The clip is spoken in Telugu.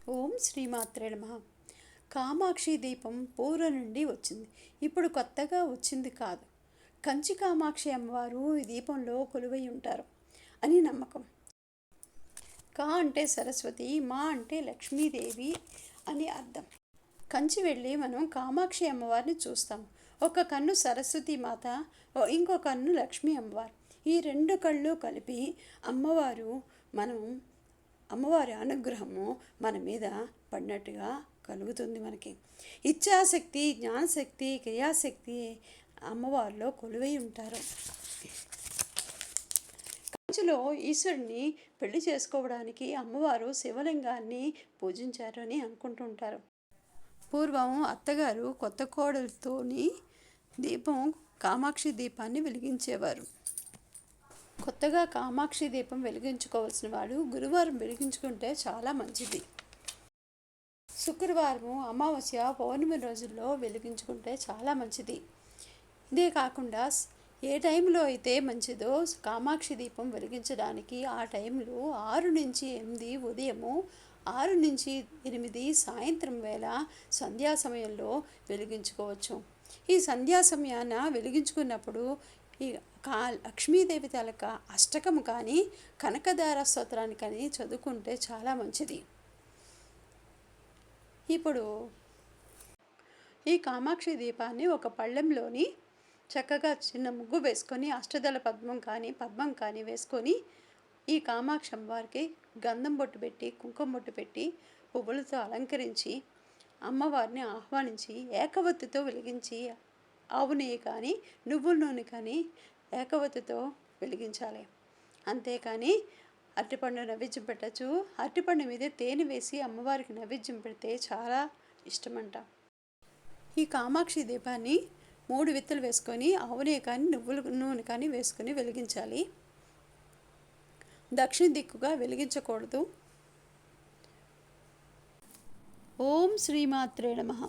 ఓం శ్రీమాత్రే నమః. కామాక్షి దీపం పూర్వం నుండి వచ్చింది. ఇప్పుడు కొత్తగా వచ్చింది కాదు. కంచి కామాక్షి అమ్మవారు ఈ దీపంలో కొలువై ఉంటారు అని నమ్మకం. కా అంటే సరస్వతి, మా అంటే లక్ష్మీదేవి అని అర్థం. కంచి వెళ్ళి మనం కామాక్షి అమ్మవారిని చూస్తాం. ఒక కన్ను సరస్వతి మాత, ఇంకో కన్ను లక్ష్మీ అమ్మవారు. ఈ రెండు కళ్ళు కలిపి అమ్మవారి అనుగ్రహము మన మీద పడినట్టుగా కలుగుతుంది. మనకి ఇచ్ఛాశక్తి, జ్ఞానశక్తి, క్రియాశక్తి అమ్మవారిలో కొలువై ఉంటారు. కంచిలో ఈశ్వరుని పెళ్లి చేసుకోవడానికి అమ్మవారు శివలింగాన్ని పూజించారు అని అనుకుంటుంటారు. పూర్వం అత్తగారు కొత్త కోడలతోని కామాక్షి దీపాన్ని వెలిగించేవారు. కొత్తగా కామాక్షి దీపం వెలిగించుకోవాల్సిన వాడు గురువారం వెలిగించుకుంటే చాలా మంచిది. శుక్రవారము, అమావాస్య, పౌర్ణమి రోజుల్లో వెలిగించుకుంటే చాలా మంచిది. ఇదే కాకుండా ఏ టైంలో అయితే మంచిదో కామాక్షి దీపం వెలిగించడానికి ఆ టైంలో 6 నుంచి 8 ఉదయము, 6 నుంచి 8 సాయంత్రం వేళ సంధ్యా సమయంలో వెలిగించుకోవచ్చు. ఈ సంధ్యా సమయాన వెలిగించుకున్నప్పుడు ఈ లక్ష్మీదేవి తాలూకా అష్టకము కానీ, కనకదార స్తోత్రాన్ని కానీ చదువుకుంటే చాలా మంచిది. ఇప్పుడు ఈ కామాక్షి దీపాన్ని ఒక పళ్ళెంలోని చక్కగా చిన్న ముగ్గు వేసుకొని, అష్టదళ పద్మం కానీ వేసుకొని, ఈ కామాక్షి అమ్మవారికి గంధం బొట్టు పెట్టి, కుంకుమ బొట్టు పెట్టి, పువ్వులతో అలంకరించి అమ్మవారిని ఆహ్వానించి ఏకవత్తితో వెలిగించి, ఆవు నెయ్యి కానీ, నువ్వుల నూనె కానీ ఏకవత్తితో వెలిగించాలి. అంతేకాని అరటిపండు నైవేద్యం పెట్టచ్చు. అరటిపండు మీద తేనె వేసి అమ్మవారికి నైవేద్యం పెడితే చాలా ఇష్టమంట. ఈ కామాక్షి దీపాన్ని 3 విత్తులు వేసుకొని, ఆవు నెయ్యి కానీ, నువ్వుల నూనె కానీ వేసుకొని వెలిగించాలి. దక్షిణ దిక్కుగా వెలిగించకూడదు. ఓం శ్రీమాత్రే నమః.